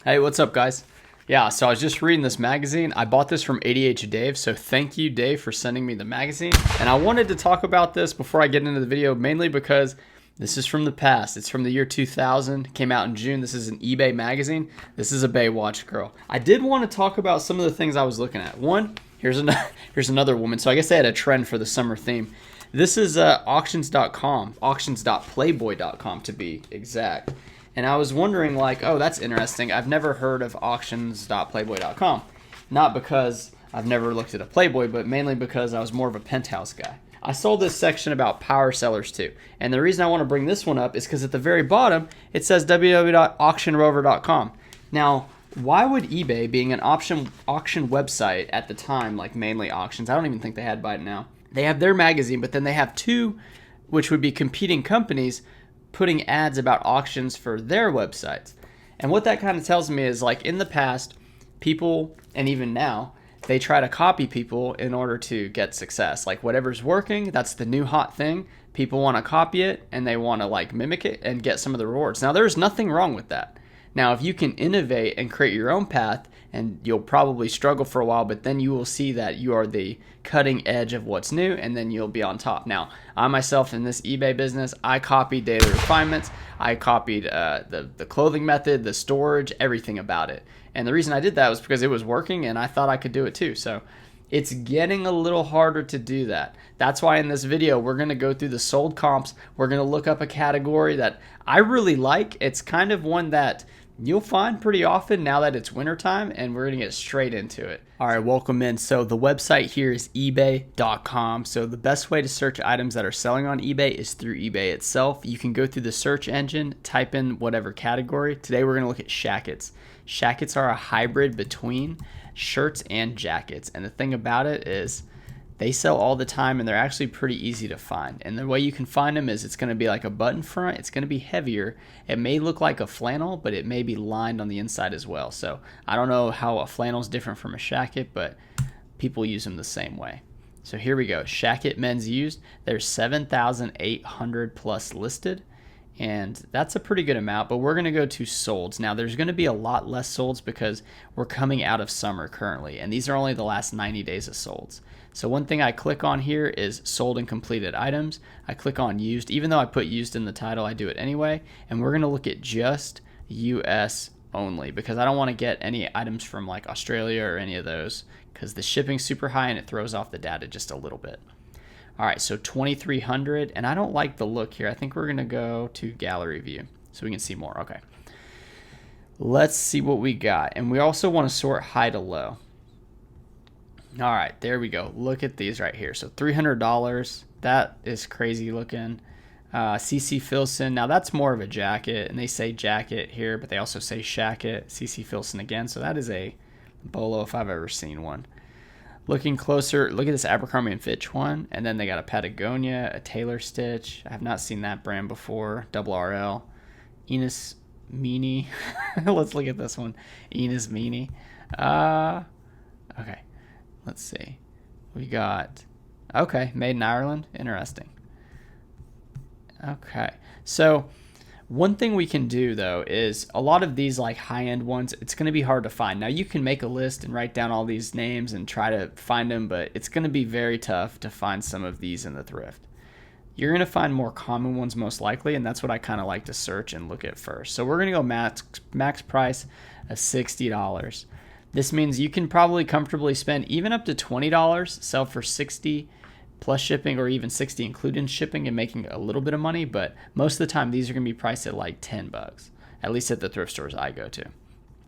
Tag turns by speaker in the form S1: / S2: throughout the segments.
S1: Hey, what's up, guys? Yeah, so I was just reading this magazine. I bought this from ADH Dave, so thank you, Dave, for sending me the magazine. And I wanted to talk about this before I get into the video, mainly because this is from the past. It's from the year 2000, came out in June. This is an eBay magazine. This is a Baywatch girl. I did want to talk about some of the things I was looking at. One, here's another woman. So I guess they had a trend for the summer theme. This is auctions.com, auctions.playboy.com to be exact. And I was wondering, like, oh, that's interesting. I've never heard of auctions.playboy.com. Not because I've never looked at a Playboy, but mainly because I was more of a Penthouse guy. I saw this section about power sellers too. And the reason I want to bring this one up is because at the very bottom, it says www.auctionrover.com. Now, why would eBay, being an auction website at the time, like mainly auctions, I don't even think they had by it now. They have their magazine, but then they have two, which would be competing companies, putting ads about auctions for their websites. And what that kind of tells me is, like, in the past, people, and even now, they try to copy people in order to get success. Like, whatever's working, that's the new hot thing. People want to copy it and they want to, like, mimic it and get some of the rewards. Now, there's nothing wrong with that. Now, if you can innovate and create your own path, and you'll probably struggle for a while, but then you will see that you are the cutting edge of what's new, and then you'll be on top. Now, I myself in this eBay business, I copied data refinements. I copied the clothing method, the storage, everything about it. And the reason I did that was because it was working, and I thought I could do it too. So it's getting a little harder to do that. That's why in this video, we're going to go through the sold comps. We're going to look up a category that I really like. It's kind of one that you'll find pretty often now that it's wintertime, and we're going to get straight into it. All right, welcome in. So the website here is ebay.com. So the best way to search items that are selling on eBay is through eBay itself. You can go through the search engine, type in whatever category. Today we're going to look at shackets. Shackets are a hybrid between shirts and jackets. And the thing about it is they sell all the time, and they're actually pretty easy to find. And the way you can find them is it's going to be like a button front. It's going to be heavier. It may look like a flannel, but it may be lined on the inside as well. So I don't know how a flannel is different from a shacket, but people use them the same way. So here we go. Shacket men's used. There's 7,800 plus listed. And that's a pretty good amount, but we're going to go to solds. Now, there's going to be a lot less solds because we're coming out of summer currently, and these are only the last 90 days of solds. So one thing I click on here is sold and completed items. I click on used. Even though I put used in the title, I do it anyway. And we're going to look at just US only because I don't want to get any items from like Australia or any of those because the shipping's super high and it throws off the data just a little bit. All right, so 2,300, and I don't like the look here. I think we're gonna go to gallery view so we can see more. Okay, let's see what we got. And we also want to sort high to low. All right, there we go. Look at these right here. So $300, that is crazy looking. CC Filson, now that's more of a jacket, and they say jacket here, but they also say shacket. CC Filson again, so that is a bolo if I've ever seen one. Looking closer, look at this Abercrombie & Fitch one, and then they got a Patagonia, a Taylor Stitch. I have not seen that brand before. Double RL. Enos Meany. Let's look at this one. Enos Meany. Okay, let's see. We got, okay, made in Ireland. Interesting. Okay, so one thing we can do, though, is a lot of these like high-end ones, it's going to be hard to find. Now, you can make a list and write down all these names and try to find them, but it's going to be very tough to find some of these in the thrift. You're going to find more common ones most likely, and that's what I kind of like to search and look at first. So we're going to go max price of $60. This means you can probably comfortably spend even up to $20, sell for $60 plus shipping, or even $60 including shipping and making a little bit of money, but most of the time these are going to be priced at like $10, at least at the thrift stores I go to.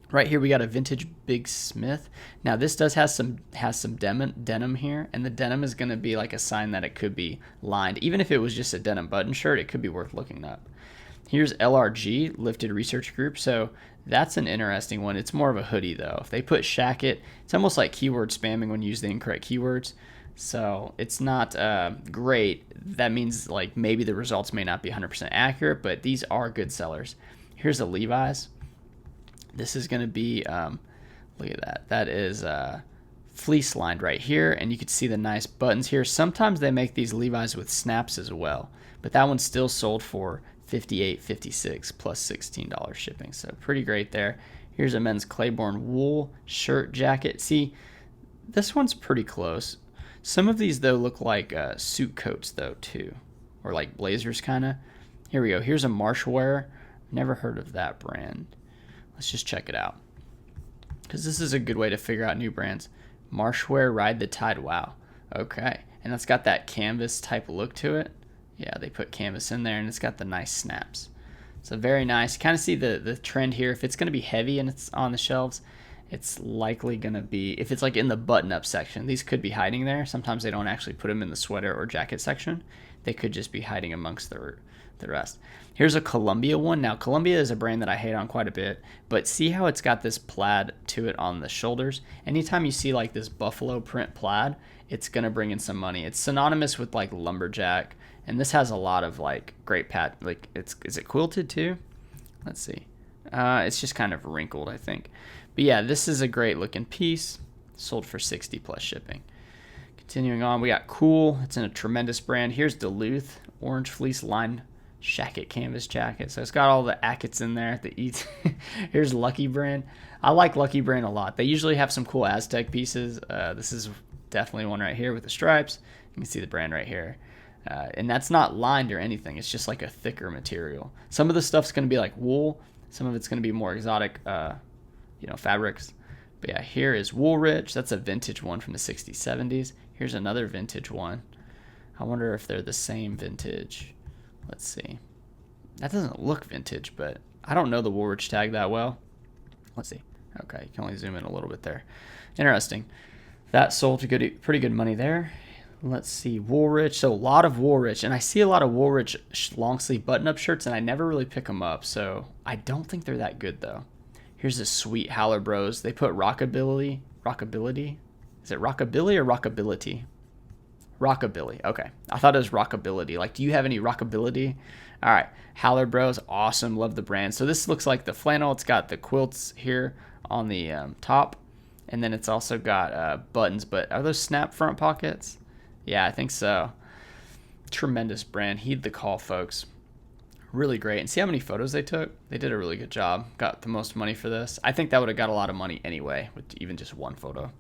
S1: Right here we got a vintage Big Smith. Now this does has some denim here, and the denim is going to be like a sign that it could be lined. Even if it was just a denim button shirt, it could be worth looking up. Here's LRG, Lifted Research Group. So that's an interesting one. It's more of a hoodie though. If they put shacket, it's almost like keyword spamming when you use the incorrect keywords. So it's not great. That means like maybe the results may not be 100% accurate, but these are good sellers. Here's a Levi's. This is going to be, look at that. That is fleece lined right here, and you can see the nice buttons here. Sometimes they make these Levi's with snaps as well, but that one's still sold for $58.56 plus $16 shipping. So pretty great there. Here's a men's Claiborne wool shirt jacket. See, this one's pretty close. Some of these though look like suit coats though too, or like blazers kind of. Here we go. Here's a Marshwear. Never heard of that brand. Let's just check it out, because this is a good way to figure out new brands. Marshwear Ride the Tide. Wow. Okay. And it's got that canvas type look to it. Yeah, they put canvas in there, and it's got the nice snaps. So very nice. Kind of see the trend here. If it's going to be heavy and it's on the shelves, it's likely going to be, if it's like in the button-up section, these could be hiding there. Sometimes they don't actually put them in the sweater or jacket section. They could just be hiding amongst the rest. Here's a Columbia one. Now, Columbia is a brand that I hate on quite a bit, but see how it's got this plaid to it on the shoulders? Anytime you see like this buffalo print plaid, it's going to bring in some money. It's synonymous with like lumberjack, and this has a lot of like great like is it quilted too? Let's see. It's just kind of wrinkled, I think. But yeah, this is a great looking piece. Sold for $60 plus shipping. Continuing on, we got Cool. It's in a tremendous brand. Here's Duluth orange fleece lined shacket canvas jacket. So it's got all the Ackett's in there. Here's Lucky Brand. I like Lucky Brand a lot. They usually have some cool Aztec pieces. This is definitely one right here with the stripes. You can see the brand right here. And that's not lined or anything. It's just like a thicker material. Some of the stuff's going to be like wool. Some of it's going to be more exotic, fabrics. But yeah, here is Woolrich. That's a vintage one from the 60s, 70s. Here's another vintage one. I wonder if they're the same vintage. Let's see. That doesn't look vintage, but I don't know the Woolrich tag that well. Let's see. Okay, you can only zoom in a little bit there. Interesting. That sold to pretty good money there. Let's see, Woolrich. So a lot of Woolrich, and I see a lot of Woolrich long sleeve button-up shirts, and I never really pick them up. So I don't think they're that good though. Here's a sweet Howler Bros. They put rockabilly. Is it rockabilly or rockability? Rockabilly. Okay. I thought it was rockability. Like, do you have any rockability? All right. Howler Bros. Awesome. Love the brand. So this looks like the flannel. It's got the quilts here on the top. And then it's also got buttons. But are those snap front pockets? Yeah, I think so. Tremendous brand. Heed the call, folks. Really great. And see how many photos they took? They did a really good job. Got the most money for this. I think that would have got a lot of money anyway with even just one photo.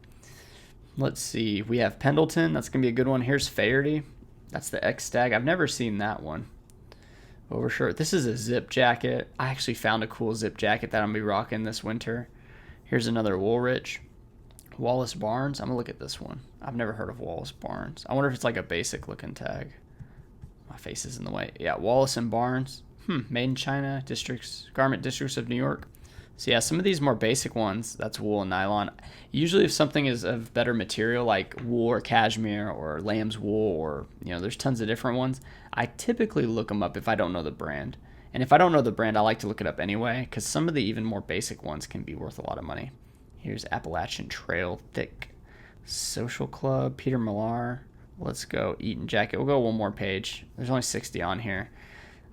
S1: Let's see. We have Pendleton. That's going to be a good one. Here's Faherty. That's the X tag. I've never seen that one. Overshirt. This is a zip jacket. I actually found a cool zip jacket that I'm going to be rocking this winter. Here's another Woolrich. Wallace Barnes. I'm going to look at this one. I've never heard of Wallace Barnes. I wonder if it's like a basic looking tag. My face is in the way. Yeah, Wallace and Barnes. Made in China. Garment districts of New York. So yeah, some of these more basic ones, that's wool and nylon. Usually if something is of better material like wool or cashmere or lamb's wool or, there's tons of different ones, I typically look them up if I don't know the brand. And if I don't know the brand, I like to look it up anyway, because some of the even more basic ones can be worth a lot of money. Here's Appalachian Trail Thick Social Club, Peter Millar. Let's go Eaton jacket. We'll go one more page. There's only 60 on here.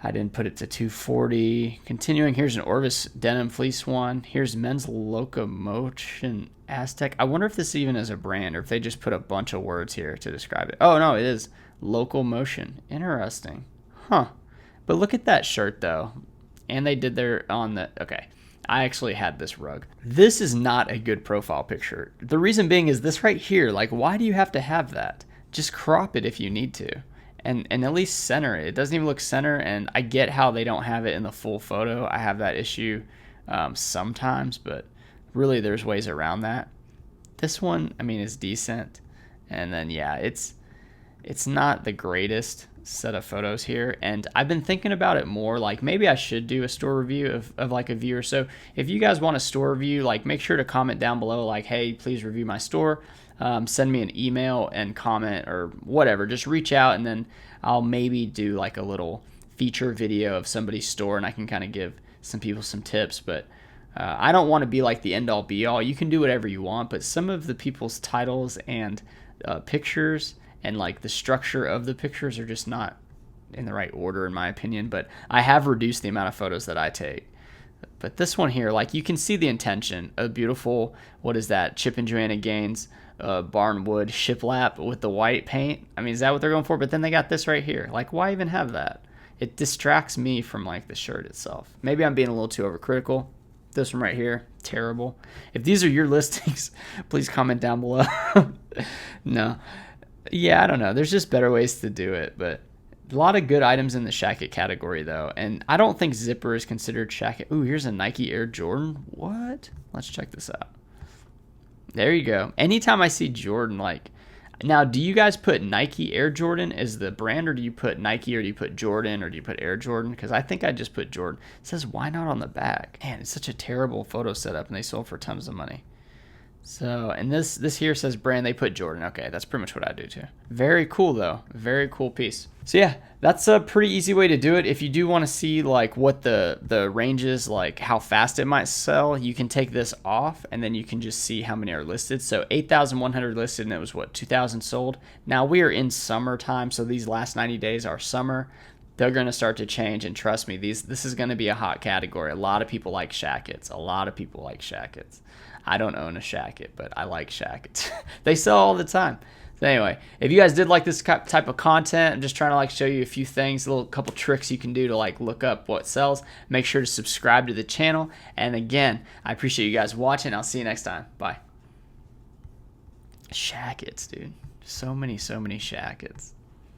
S1: I didn't put it to 240. Continuing, here's an Orvis denim fleece one. Here's Men's Locomotion Aztec. I wonder if this even is a brand or if they just put a bunch of words here to describe it. Oh, no, it is Locomotion. Interesting. Huh. But look at that shirt, though. And they did their on the... Okay. I actually had this rug. This is not a good profile picture. The reason being is this right here. Like, why do you have to have that? Just crop it if you need to. And at least center it. It doesn't even look center, and I get how they don't have it in the full photo. I have that issue sometimes, but really there's ways around that. This one, is decent. And then, yeah, it's not the greatest set of photos here, and I've been thinking about it more. Like, maybe I should do a store review of like a viewer. So if you guys want a store review, like, make sure to comment down below, like, hey, please review my store. Send me an email and comment or whatever. Just reach out, and then I'll maybe do like a little feature video of somebody's store, and I can kind of give some people some tips. But I don't want to be like the end-all be-all. You can do whatever you want, but some of the people's titles and pictures and like the structure of the pictures are just not in the right order, in my opinion. But I have reduced the amount of photos that I take. But this one here, like, you can see the intention. A beautiful, what is that, Chip and Joanna Gaines Barnwood shiplap with the white paint. Is that what they're going for? But then they got this right here. Like, why even have that? it distracts me from like the shirt itself. Maybe I'm being a little too overcritical. This one right here, terrible. If these are your listings, please comment down below. No. Yeah, I don't know. There's just better ways to do it, but a lot of good items in the shacket category though. And I don't think zipper is considered shacket. Ooh, here's a Nike Air Jordan. What? Let's check this out. There you go. Anytime I see Jordan, like, now, do you guys put Nike Air Jordan as the brand, or do you put Nike, or do you put Jordan, or do you put Air Jordan? Because I think I just put Jordan. It says, why not on the back? Man, it's such a terrible photo setup, and they sold for tons of money. So, and this here says brand, they put Jordan. Okay, that's pretty much what I do too. Very cool though. Very cool piece. So yeah, that's a pretty easy way to do it. If you do want to see like what the range is, like how fast it might sell, you can take this off and then you can just see how many are listed. So 8,100 listed and it was what, 2,000 sold. Now we are in summertime, so these last 90 days are summer. They're going to start to change, and trust me, this is going to be a hot category. A lot of people like shackets. A lot of people like shackets. I don't own a shacket, but I like shackets. They sell all the time. So anyway, if you guys did like this type of content, I'm just trying to like show you a few things, a little couple tricks you can do to like look up what sells. Make sure to subscribe to the channel. And again, I appreciate you guys watching. I'll see you next time. Bye. Shackets, dude. So many shackets.